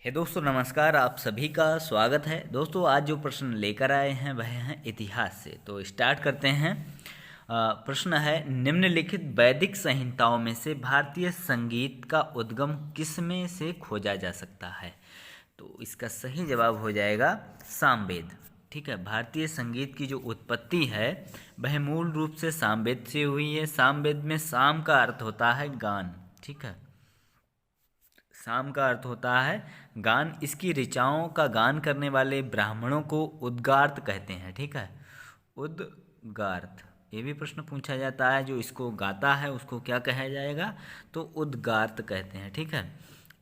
हे दोस्तों नमस्कार। आप सभी का स्वागत है। दोस्तों आज जो प्रश्न लेकर आए हैं वह हैं इतिहास से। तो स्टार्ट करते हैं। प्रश्न है, निम्नलिखित वैदिक संहिताओं में से भारतीय संगीत का उद्गम किसमें से खोजा जा सकता है? तो इसका सही जवाब हो जाएगा सामवेद। ठीक है, भारतीय संगीत की जो उत्पत्ति है वह मूल रूप से सामवेद से हुई है। सामवेद में साम का अर्थ होता है गान। ठीक है, साम का अर्थ होता है गान। इसकी ऋचाओं का गान करने वाले ब्राह्मणों को उद्गार्त कहते हैं। ठीक है, उद्गार्त। ये भी प्रश्न पूछा जाता है, जो इसको गाता है उसको क्या कहा जाएगा? तो उद्गार्त कहते हैं। ठीक है,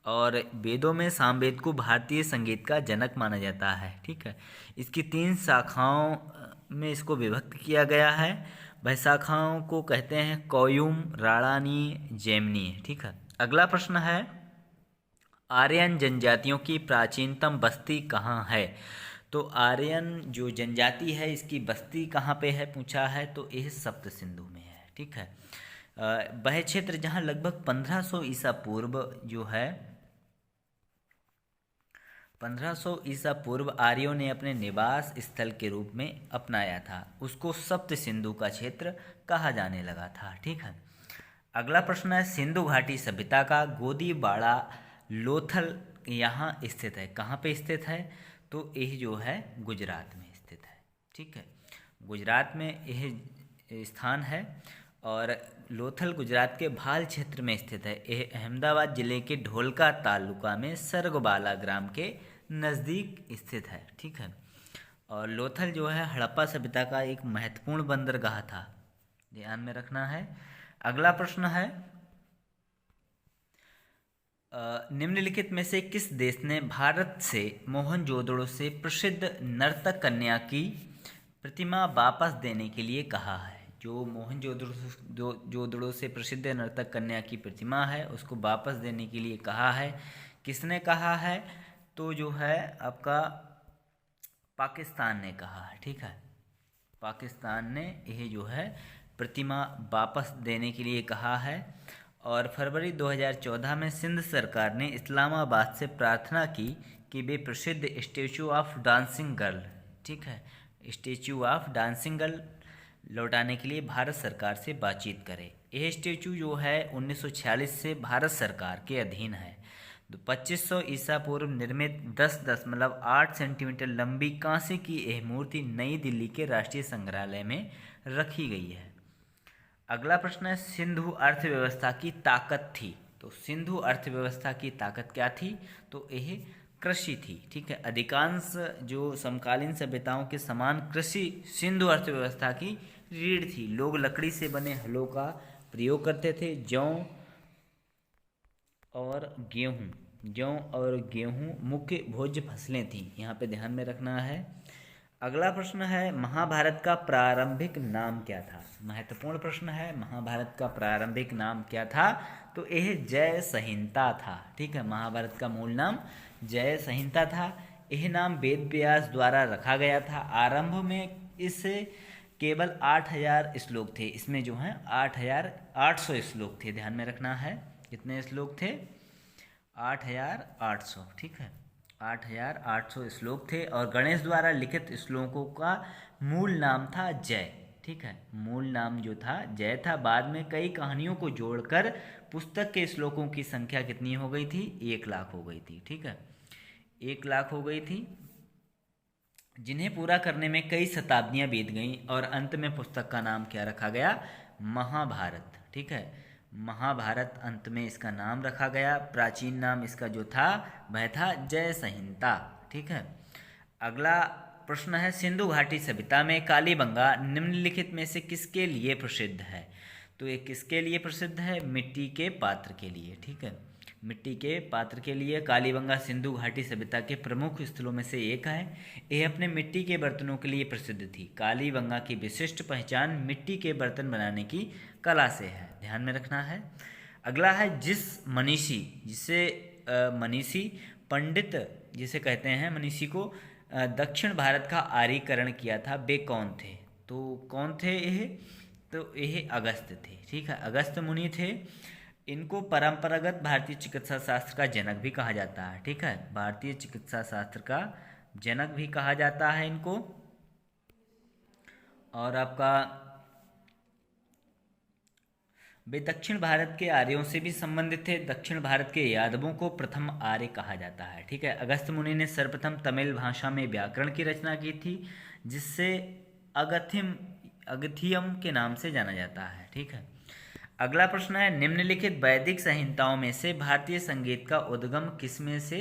और वेदों में सामवेद को भारतीय संगीत का जनक माना जाता है। ठीक है, इसकी 3 शाखाओं में इसको विभक्त किया गया है। वह शाखाओं को कहते हैं कौयुम, राड़ानी, जैमिनी। ठीक है, अगला प्रश्न है, आर्यन जनजातियों की प्राचीनतम बस्ती कहाँ है? तो आर्यन जो जनजाति है इसकी बस्ती कहाँ पे है पूछा है, तो यह सप्त सिंधु में है। ठीक है, वह क्षेत्र जहाँ लगभग 1500 ईसा पूर्व जो है 1500 ईसा पूर्व आर्यों ने अपने निवास स्थल के रूप में अपनाया था, उसको सप्त सिंधु का क्षेत्र कहा जाने लगा था। ठीक है, अगला प्रश्न है, सिंधु घाटी सभ्यता का गोदीबाड़ा लोथल यहाँ स्थित है। कहाँ पे स्थित है? तो यह जो है गुजरात में स्थित है। ठीक है, गुजरात में यह स्थान है और लोथल गुजरात के भाल क्षेत्र में स्थित है। यह अहमदाबाद जिले के ढोलका तालुका में सर्गबाला ग्राम के नज़दीक स्थित है। ठीक है, और लोथल जो है हड़प्पा सभ्यता का एक महत्वपूर्ण बंदरगाह था, ध्यान में रखना है। अगला प्रश्न है, निम्नलिखित में से किस देश ने भारत से मोहनजोदड़ो से प्रसिद्ध नर्तक कन्या की प्रतिमा वापस देने के लिए कहा है? जो मोहनजोदड़ो से प्रसिद्ध नर्तक कन्या की प्रतिमा है उसको वापस देने के लिए कहा है। किसने कहा है? तो जो है आपका पाकिस्तान ने कहा है। ठीक है, पाकिस्तान ने यह जो है प्रतिमा वापस देने के लिए कहा है। और फरवरी 2014 में सिंध सरकार ने इस्लामाबाद से प्रार्थना की कि वे प्रसिद्ध स्टैचू ऑफ डांसिंग गर्ल, ठीक है, स्टैचू ऑफ डांसिंग गर्ल लौटाने के लिए भारत सरकार से बातचीत करें। यह स्टैचू जो है 1946 से भारत सरकार के अधीन है। 2500 ईसा पूर्व निर्मित 10.8 सेंटीमीटर लंबी कांसे की यह मूर्ति नई दिल्ली के राष्ट्रीय संग्रहालय में रखी गई है। अगला प्रश्न है, सिंधु अर्थव्यवस्था की ताकत थी। तो सिंधु अर्थव्यवस्था की ताकत क्या थी? तो यह कृषि थी। ठीक है, अधिकांश जो समकालीन सभ्यताओं के समान कृषि सिंधु अर्थव्यवस्था की रीढ़ थी। लोग लकड़ी से बने हलों का प्रयोग करते थे। जौ और गेहूं मुख्य भोज्य फसलें थीं, यहाँ पे ध्यान में रखना है। अगला प्रश्न है, महाभारत का प्रारंभिक नाम क्या था? महत्वपूर्ण प्रश्न है, महाभारत का प्रारंभिक नाम क्या था? तो यह जय संहिता था। ठीक है, महाभारत का मूल नाम जय संहिता था। यह नाम वेद व्यास द्वारा रखा गया था। आरंभ में इसे केवल 8000 श्लोक थे। इसमें जो है 8800 श्लोक थे, ध्यान में रखना है। कितने श्लोक थे? 8800। ठीक है, 8800 श्लोक थे। और गणेश द्वारा लिखित श्लोकों का मूल नाम था जय। ठीक है, मूल नाम जो था जय था। बाद में कई कहानियों को जोड़कर पुस्तक के श्लोकों की संख्या कितनी हो गई थी? 1,00,000 हो गई थी। ठीक है, 1,00,000 हो गई थी, जिन्हें पूरा करने में कई शताब्दियां बीत गईं और अंत में पुस्तक का नाम क्या रखा गया? महाभारत। ठीक है, महाभारत अंत में इसका नाम रखा गया। प्राचीन नाम इसका जो था वह था जय संहिता। ठीक है, अगला प्रश्न है, सिंधु घाटी सभ्यता में कालीबंगा निम्नलिखित में से किसके लिए प्रसिद्ध है? तो ये किसके लिए प्रसिद्ध है? मिट्टी के पात्र के लिए। ठीक है, मिट्टी के पात्र के लिए कालीबंगा सिंधु घाटी सभ्यता के प्रमुख स्थलों में से एक है। यह अपने मिट्टी के बर्तनों के लिए प्रसिद्ध थी। कालीबंगा की विशिष्ट पहचान मिट्टी के बर्तन बनाने की कला से है, ध्यान में रखना है। अगला है, मनीषी पंडित जिसे कहते हैं मनीषी को दक्षिण भारत का आर्यीकरण किया था, वे कौन थे? तो कौन थे यह? तो यह अगस्त्य थे। ठीक है, अगस्त्य मुनि थे। इनको परंपरागत भारतीय चिकित्सा शास्त्र का जनक भी कहा जाता है। ठीक है, भारतीय चिकित्सा शास्त्र का जनक भी कहा जाता है इनको। और आपका वे दक्षिण भारत के आर्यों से भी संबंधित थे। दक्षिण भारत के यादवों को प्रथम आर्य कहा जाता है। ठीक है, अगस्त्य मुनि ने सर्वप्रथम तमिल भाषा में व्याकरण की रचना की थी, जिससे अगथियम के नाम से जाना जाता है। ठीक है, अगला प्रश्न है, निम्नलिखित वैदिक संहिताओं में से भारतीय संगीत का उद्गम किसमें से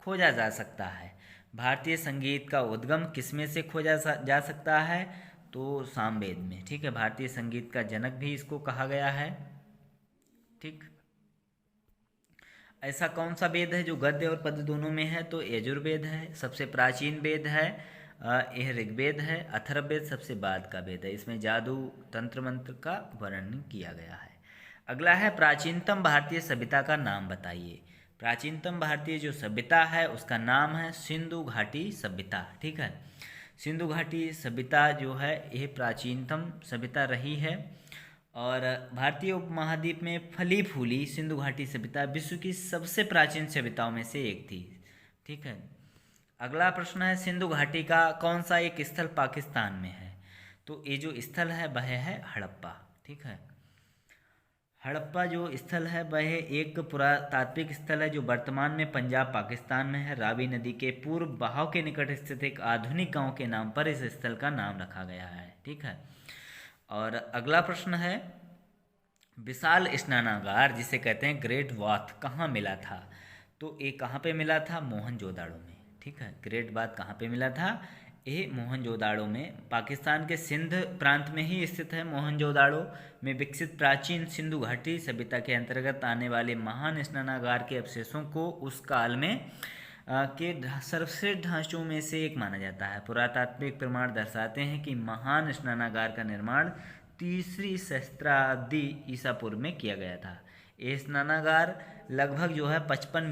खोजा जा सकता है? भारतीय संगीत का उद्गम किसमें से खोजा जा सकता है? तो सामवेद में। ठीक है, भारतीय संगीत का जनक भी इसको कहा गया है। ठीक, ऐसा कौन सा वेद है जो गद्य और पद्य दोनों में है? तो यजुर्वेद है, सबसे प्राचीन वेद है। यह ऋग्वेद है। अथर्ववेद सबसे बाद का वेद है। इसमें जादू तंत्र मंत्र का वर्णन किया गया है। अगला है, प्राचीनतम भारतीय सभ्यता का नाम बताइए। प्राचीनतम भारतीय जो सभ्यता है उसका नाम है सिंधु घाटी सभ्यता। ठीक है, सिंधु घाटी सभ्यता जो है यह प्राचीनतम सभ्यता रही है। और भारतीय उपमहाद्वीप में फली फूली सिंधु घाटी सभ्यता विश्व की सबसे प्राचीन सभ्यताओं में से एक थी। ठीक है, अगला प्रश्न है, सिंधु घाटी का कौन सा एक स्थल पाकिस्तान में है? तो ये जो स्थल है वह है हड़प्पा। ठीक है, हड़प्पा जो स्थल है वह एक पुरातात्विक स्थल है जो वर्तमान में पंजाब पाकिस्तान में है। रावी नदी के पूर्व बहाव के निकट स्थित एक आधुनिक गांव के नाम पर इस स्थल का नाम रखा गया है। ठीक है, और अगला प्रश्न है, विशाल स्नानागार जिसे कहते हैं ग्रेट बाथ कहाँ मिला था? तो ये कहाँ पे मिला था? मोहनजोदाड़ो में। ठीक है, ग्रेट बाथ कहाँ पे मिला था? ये मोहनजोदाड़ो में, पाकिस्तान के सिंध प्रांत में ही स्थित है। मोहनजोदाड़ो में विकसित प्राचीन सिंधु घाटी सभ्यता के अंतर्गत आने वाले महान स्नानागार के अवशेषों को उस काल में के सर्वश्रेष्ठ ढांचों में से एक माना जाता है। पुरातात्विक प्रमाण दर्शाते हैं कि महान स्नानागार का निर्माण 3री सहस्त्राब्दी ईसा पूर्व में किया गया था। ये स्नानागार लगभग जो है 55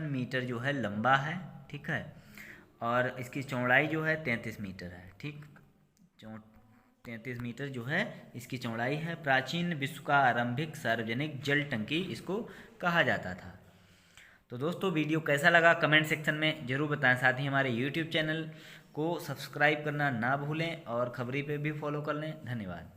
मीटर जो है लंबा है। ठीक है, और इसकी चौड़ाई जो है 33 मीटर है। ठीक, 33 मीटर जो है इसकी चौड़ाई है। प्राचीन विश्व का आरंभिक सार्वजनिक जल टंकी इसको कहा जाता था। तो दोस्तों, वीडियो कैसा लगा कमेंट सेक्शन में ज़रूर बताएं। साथ ही हमारे यूट्यूब चैनल को सब्सक्राइब करना ना भूलें और खबरी पे भी फॉलो कर लें। धन्यवाद।